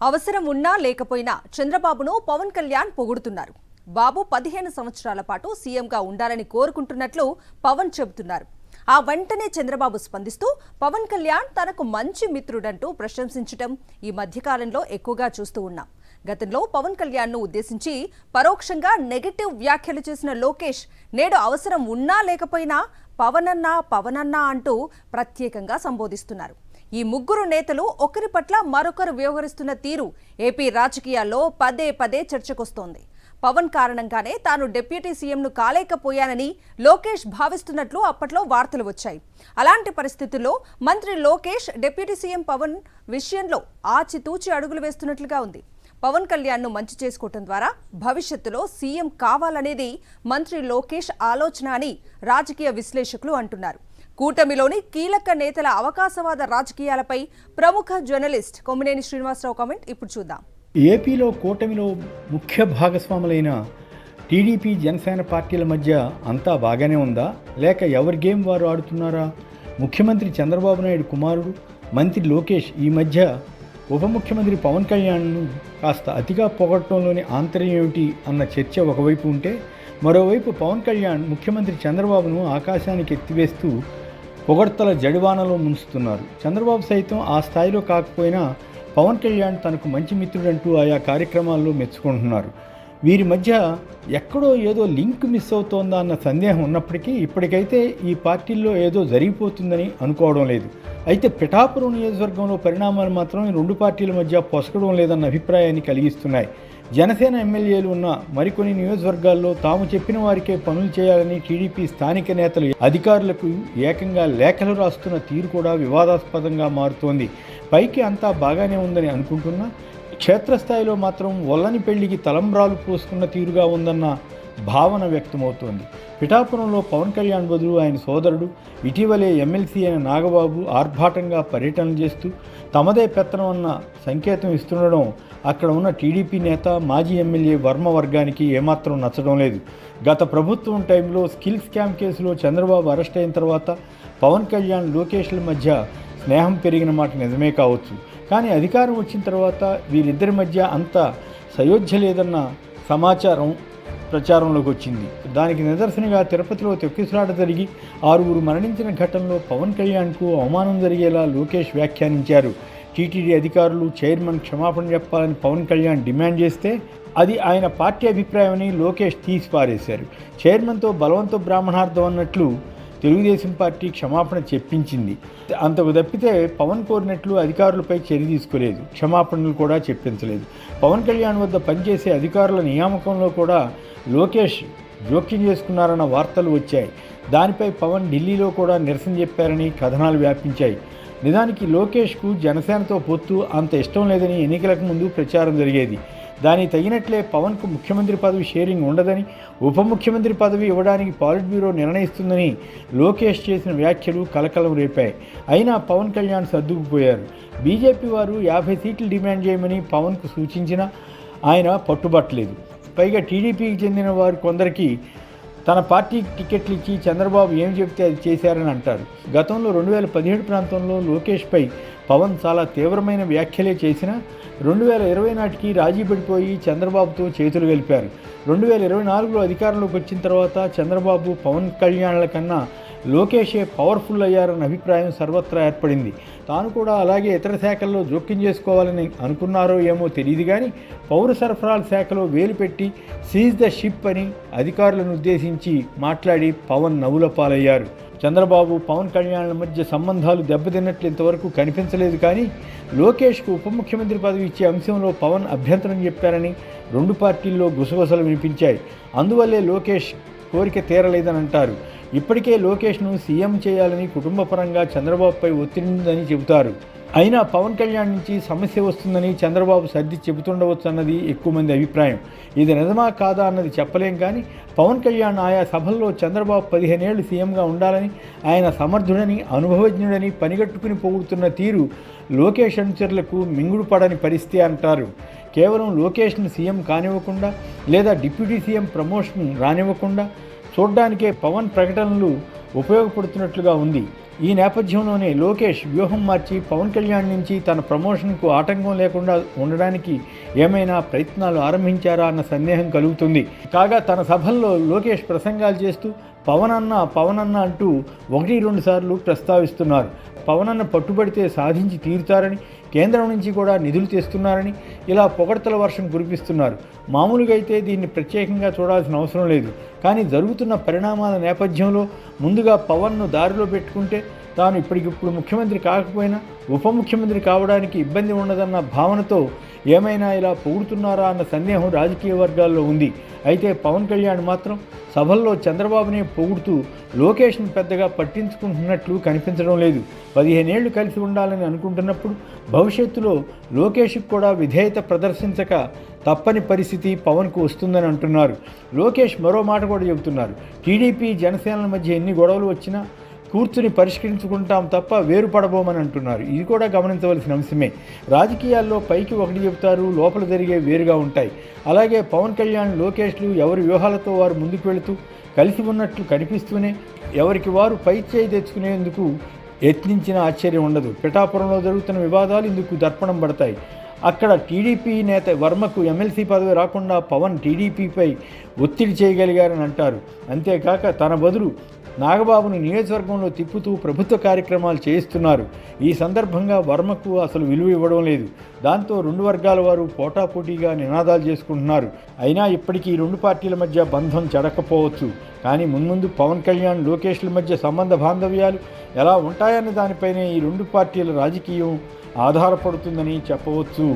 అవసరం ఉన్నా లేకపోయినా చంద్రబాబును పవన్ కళ్యాణ్ పొగుడుతున్నారు. బాబు 15 సంవత్సరాల పాటు సీఎంగా ఉండాలని కోరుకుంటున్నట్లు పవన్ చెబుతున్నారు. ఆ వెంటనే చంద్రబాబు స్పందిస్తూ పవన్ కళ్యాణ్ తనకు మంచి మిత్రుడంటూ ప్రశంసించడం ఈ మధ్యకాలంలో ఎక్కువగా చూస్తూ ఉన్నాం. గతంలో పవన్ కళ్యాణ్ను ఉద్దేశించి పరోక్షంగా నెగటివ్ వ్యాఖ్యలు చేసిన లోకేష్ నేడు అవసరం ఉన్నా లేకపోయినా పవనన్నా అంటూ ప్రత్యేకంగా సంబోధిస్తున్నారు. ఈ ముగ్గురు నేతలు ఒకరి పట్ల మరొకరు వ్యవహరిస్తున్న తీరు ఏపీ రాజకీయాల్లో పదే పదే చర్చకొస్తోంది. పవన్ కారణంగానే తాను డిప్యూటీ సీఎంను కాలేకపోయానని లోకేష్ భావిస్తున్నట్లు అప్పట్లో వార్తలు వచ్చాయి. అలాంటి పరిస్థితుల్లో మంత్రి లోకేష్ డిప్యూటీ సీఎం పవన్ విషయంలో ఆచితూచి అడుగులు వేస్తున్నట్లుగా ఉంది. పవన్ కళ్యాణ్ను మంచి చేసుకోవటం ద్వారా భవిష్యత్తులో సీఎం కావాలనేది మంత్రి లోకేష్ ఆలోచన అని రాజకీయ విశ్లేషకులు అంటున్నారు. కూటమిలోని కీలక నేతల అవకాశవాద రాజకీయాలపై ప్రముఖ జర్నలిస్ట్ కొమ్మినేని శ్రీనివాసరావు కామెంట్ ఇప్పుడు చూద్దాం. ఏపీలో కూటమిలో ముఖ్య భాగస్వాములైన టీడీపీ జనసేన పార్టీల మధ్య అంతా బాగానే ఉందా, లేక ఎవరి గేమ్ వారు ఆడుతున్నారా? ముఖ్యమంత్రి చంద్రబాబు నాయుడు కుమారుడు మంత్రి లోకేష్ ఈ మధ్య ఉప ముఖ్యమంత్రి పవన్ కళ్యాణ్ను కాస్త అతిగా పొగడటంలోని ఆంతర్యం ఏమిటి అన్న చర్చ ఒకవైపు ఉంటే, మరోవైపు పవన్ కళ్యాణ్ ముఖ్యమంత్రి చంద్రబాబును ఆకాశానికి ఎత్తివేస్తూ పొగడ్తల జడివానలో ముంచుతున్నారు. చంద్రబాబు సైతం ఆ స్థాయిలో కాకపోయినా పవన్ కళ్యాణ్ తనకు మంచి మిత్రుడంటూ ఆయా కార్యక్రమాల్లో మెచ్చుకుంటున్నారు. వీరి మధ్య ఎక్కడో ఏదో లింక్ మిస్ అవుతోందా అన్న సందేహం ఉన్నప్పటికీ ఇప్పటికైతే ఈ పార్టీల్లో ఏదో జరిగిపోతుందని అనుకోవడం లేదు. అయితే పిఠాపురం నియోజకవర్గంలో పరిణామాలు మాత్రం ఈ రెండు పార్టీల మధ్య పొసగడం లేదన్న అభిప్రాయాన్ని కలిగిస్తున్నాయి. జనసేన ఎమ్మెల్యేలు ఉన్న మరికొన్ని నియోజకవర్గాల్లో తాము చెప్పిన వారికే పనులు చేయాలని టీడీపీ స్థానిక నేతలు అధికారులకు ఏకంగా లేఖలు రాస్తున్న తీరు కూడా వివాదాస్పదంగా మారుతోంది. పైకి అంతా బాగానే ఉందని అనుకుంటున్నా క్షేత్రస్థాయిలో మాత్రం ఒల్లని పెళ్లికి తలంబ్రాలు పోసుకున్న తీరుగా ఉందన్న భావన వ్యక్తమవుతోంది. పిఠాపురంలో పవన్ కళ్యాణ్ బదులు ఆయన సోదరుడు ఇటీవలే ఎమ్మెల్సీ అయిన నాగబాబు ఆర్భాటంగా పర్యటనలు చేస్తూ తమదే పెత్తనం అన్న సంకేతం ఇస్తుండడం అక్కడ ఉన్న టీడీపీ నేత మాజీ ఎమ్మెల్యే వర్మ వర్గానికి ఏమాత్రం నచ్చడం లేదు. గత ప్రభుత్వం టైంలో స్కిల్ స్కామ్ కేసులో చంద్రబాబు అరెస్ట్ అయిన తర్వాత పవన్ కళ్యాణ్ లోకేష్ల మధ్య స్నేహం పెరిగిన మాట నిజమే కావచ్చు. కానీ అధికారం వచ్చిన తర్వాత వీరిద్దరి మధ్య అంత సయోధ్య లేదన్న సమాచారం ప్రచారంలోకి వచ్చింది. దానికి నిదర్శనగా తిరుపతిలో తొక్కిసలాట జరిగి 6 మరణించిన ఘటనలో పవన్ కళ్యాణ్కు అవమానం జరిగేలా లోకేష్ వ్యాఖ్యానించారు. టీటీడీ అధికారులు చైర్మన్ క్షమాపణ చెప్పాలని పవన్ కళ్యాణ్ డిమాండ్ చేస్తే అది ఆయన పార్టీ అభిప్రాయమని లోకేష్ తీసిపారేశారు. చైర్మన్తో బలవంత బ్రాహ్మణార్థం అన్నట్లు తెలుగుదేశం పార్టీ క్షమాపణ చెప్పించింది. అంతకు తప్పితే పవన్ కోరినట్లు అధికారులపై చర్య తీసుకోలేదు, క్షమాపణలు కూడా చెప్పించలేదు. పవన్ కళ్యాణ్ వద్ద పనిచేసే అధికారుల నియామకంలో కూడా లోకేష్ జోక్యం చేసుకున్నారన్న వార్తలు వచ్చాయి. దానిపై పవన్ ఢిల్లీలో కూడా నిరసన చెప్పారని కథనాలు వ్యాపించాయి. నిజానికి లోకేష్కు జనసేనతో పొత్తు అంత ఇష్టం లేదని ఎన్నికలకు ముందు ప్రచారం జరిగేది. దానికి తగినట్లే పవన్కు ముఖ్యమంత్రి పదవి షేరింగ్ ఉండదని, ఉప ముఖ్యమంత్రి పదవి ఇవ్వడానికి పాలిట్ బ్యూరో నిర్ణయిస్తుందని లోకేష్ చేసిన వ్యాఖ్యలు కలకలం రేపాయి. అయినా పవన్ కళ్యాణ్ సర్దుకుపోయారు. బీజేపీ వారు 50 సీట్లు డిమాండ్ చేయమని పవన్కు సూచించినా ఆయన పట్టుబట్టలేదు. పైగా టీడీపీకి చెందిన వారు కొందరికి తన పార్టీ టికెట్లు ఇచ్చి చంద్రబాబు ఏం చెబితే అది చేశారని అంటారు. గతంలో 2017 ప్రాంతంలో లోకేష్పై పవన్ చాలా తీవ్రమైన వ్యాఖ్యలే చేసినా 2020 నాటికి రాజీ పడిపోయి చంద్రబాబుతో చేతులు కలిపారు. 2024లో అధికారంలోకి వచ్చిన తర్వాత చంద్రబాబు పవన్ కళ్యాణ్ల కన్నా లోకేషే పవర్ఫుల్ అయ్యారన్న అభిప్రాయం సర్వత్రా ఏర్పడింది. తాను కూడా అలాగే ఇతర శాఖల్లో జోక్యం చేసుకోవాలని అనుకున్నారో ఏమో తెలియదు కానీ పౌర సరఫరాల శాఖలో వేలు పెట్టి సీజ్ ద షిప్ అని అధికారులను ఉద్దేశించి మాట్లాడి పవన్ నవ్వుల పాలయ్యారు. చంద్రబాబు పవన్ కళ్యాణ్ల మధ్య సంబంధాలు దెబ్బతిన్నట్లు ఇంతవరకు కనిపించలేదు. కానీ లోకేష్కు ఉప ముఖ్యమంత్రి పదవి ఇచ్చే అంశంలో పవన్ అభ్యంతరం చెప్పారని రెండు పార్టీల్లో గుసగుసలు వినిపించాయి. అందువల్లే లోకేష్ కోరిక తీరలేదని అంటారు. ఇప్పటికే లోకేష్ను సీఎం చేయాలని కుటుంబపరంగా చంద్రబాబుపై ఒత్తిడి ఉందని చెబుతారు. అయినా పవన్ కళ్యాణ్ నుంచి సమస్య వస్తుందని చంద్రబాబు సర్ది చెబుతుండవచ్చు అన్నది ఎక్కువ మంది అభిప్రాయం. ఇది నిజమా కాదా అన్నది చెప్పలేం. కానీ పవన్ కళ్యాణ్ ఆయా సభల్లో చంద్రబాబు 15 ఏళ్లు సీఎంగా ఉండాలని, ఆయన సమర్థుడని, అనుభవజ్ఞుడని పనిగట్టుకుని పొగుడుతున్న తీరు లోకేష్ అనుచరులకు మింగుడు పడని పరిస్థితి అంటారు. కేవలం లోకేష్ను సీఎం కానివ్వకుండా లేదా డిప్యూటీ సీఎం ప్రమోషన్ రానివ్వకుండా చూడ్డానికే పవన్ ప్రకటనలు ఉపయోగపడుతున్నట్లుగా ఉంది. ఈ నేపథ్యంలోనే లోకేష్ వ్యూహం మార్చి పవన్ కళ్యాణ్ నుంచి తన ప్రమోషన్కు ఆటంకం లేకుండా ఉండడానికి ఏమైనా ప్రయత్నాలు ఆరంభించారా అన్న సందేహం కలుగుతుంది. కాగా తన సభల్లో లోకేష్ ప్రసంగాలు చేస్తూ పవన్ అన్న అంటూ 1-2 సార్లు ప్రస్తావిస్తున్నారు. పవన్ అన్న పట్టుబడితే సాధించి తీరుతారని, కేంద్రం నుంచి కూడా నిధులు తెస్తున్నారని ఇలా పొగడ్తల వర్షం కురిపిస్తున్నారు. మామూలుగా అయితే దీన్ని ప్రత్యేకంగా చూడాల్సిన అవసరం లేదు. కానీ జరుగుతున్న పరిణామాల నేపథ్యంలో ముందుగా పవన్ను దారిలో పెట్టుకుంటే తాను ఇప్పటికిప్పుడు ముఖ్యమంత్రి కాకపోయినా ఉప ముఖ్యమంత్రి కావడానికి ఇబ్బంది ఉండదన్న భావనతో ఏమైనా ఇలా పొగుడుతున్నారా అన్న సందేహం రాజకీయ వర్గాల్లో ఉంది. అయితే పవన్ కళ్యాణ్ మాత్రం సభల్లో చంద్రబాబునే పొగుడుతూ లోకేష్ను పెద్దగా పట్టించుకుంటున్నట్లు కనిపించడం లేదు. 15 ఏళ్లు కలిసి ఉండాలని అనుకుంటున్నప్పుడు భవిష్యత్తులో లోకేష్కు కూడా విధేయత ప్రదర్శించక తప్పని పరిస్థితి పవన్కు వస్తుందని అంటున్నారు. లోకేష్ మరో మాట కూడా చెబుతున్నారు. టీడీపీ జనసేనల మధ్య ఎన్ని గొడవలు వచ్చినా కూర్చుని పరిష్కరించుకుంటాం తప్ప వేరుపడబోమని అంటున్నారు. ఇది కూడా గమనించవలసిన అంశమే. రాజకీయాల్లో పైకి ఒకటి చెబుతారు, లోపల జరిగే వేరుగా ఉంటాయి. అలాగే పవన్ కళ్యాణ్, లోకేష్లు ఎవరి వ్యూహాలతో వారు ముందుకు వెళుతూ కలిసి ఉన్నట్లు కనిపిస్తూనే ఎవరికి వారు పై చేయి తెచ్చుకునేందుకు యత్నించిన ఆశ్చర్యం ఉండదు. పిఠాపురంలో జరుగుతున్న వివాదాలు ఇందుకు దర్పణం పడతాయి. అక్కడ టీడీపీ నేత వర్మకు ఎమ్మెల్సీ పదవి రాకుండా పవన్ టీడీపీపై ఒత్తిడి చేయగలిగారని అంటారు. అంతేకాక తన బదులు నాగబాబును నియోజకవర్గంలో తిప్పుతూ ప్రభుత్వ కార్యక్రమాలు చేయిస్తున్నారు. ఈ సందర్భంగా వర్మకు అసలు విలువ ఇవ్వడం లేదు. దాంతో 2 వర్గాల వారు పోటాపోటీగా నినాదాలు చేసుకుంటున్నారు. అయినా ఇప్పటికీ ఈ 2 పార్టీల మధ్య బంధం చెడకపోవచ్చు. కానీ మున్ముందు పవన్ కళ్యాణ్, లోకేష్ల మధ్య సంబంధ బాంధవ్యాలు ఎలా ఉంటాయన్న దానిపైనే ఈ 2 పార్టీల రాజకీయం ఆధారపడుతుందని చెప్పవచ్చు.